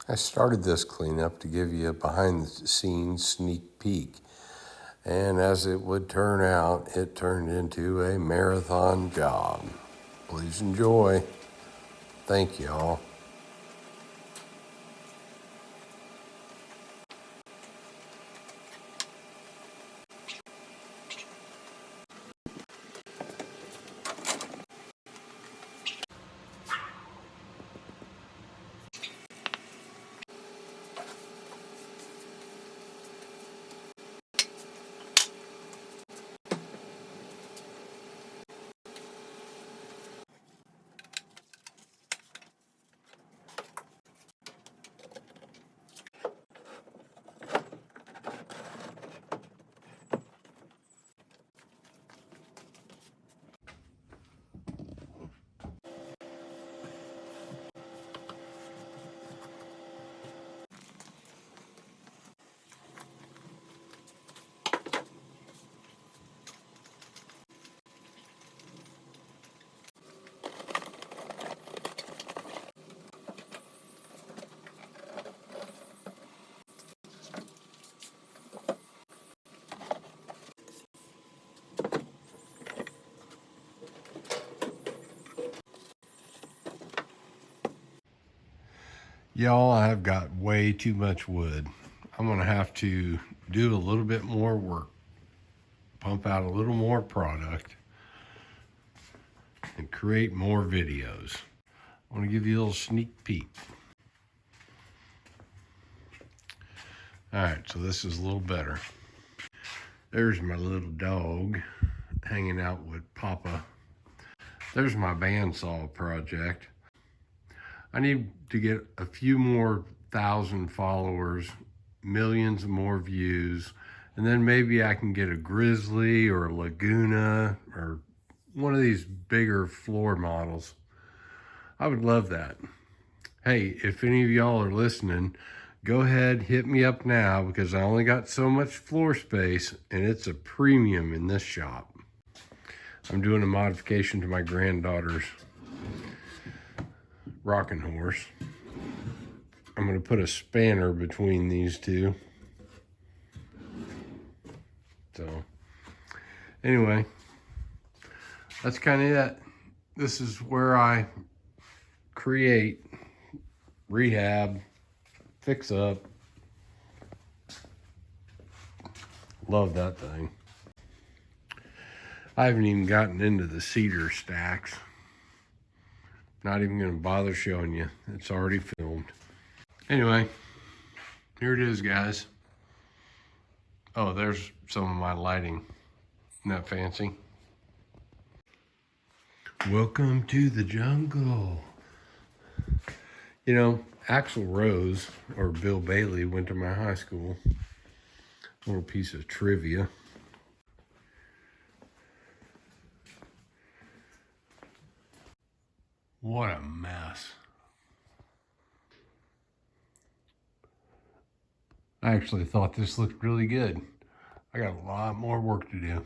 I started this cleanup to give you a behind-the-scenes sneak peek, and as it would turn out, it turned into a marathon job. Please enjoy. Thank you all. Y'all, I've got way too much wood. I'm gonna have to do a little bit more work, pump out a little more product, and create more videos. I wanna give you a little sneak peek. All right, so this is a little better. There's my little dog hanging out with Papa. There's my bandsaw project. I need to get a few more 1,000 followers, millions more views, and then maybe I can get a Grizzly or a Laguna or one of these bigger floor models. I would love that. Hey, if any of y'all are listening, go ahead, hit me up now, because I only got so much floor space and it's a premium in this shop. I'm doing a modification to my granddaughter's rocking horse. I'm going to put a spanner between these two. So anyway, that's kind of it. This is where I create, rehab, fix up. Love that thing. I haven't even gotten into the cedar stacks. Not even gonna bother showing you. It's already filmed. Anyway, here it is, guys. Oh, there's some of my lighting. Isn't that fancy? Welcome to the jungle. You know, Axl Rose, or Bill Bailey, went to my high school. Little piece of trivia. What a mess. I actually thought this looked really good. I got a lot more work to do.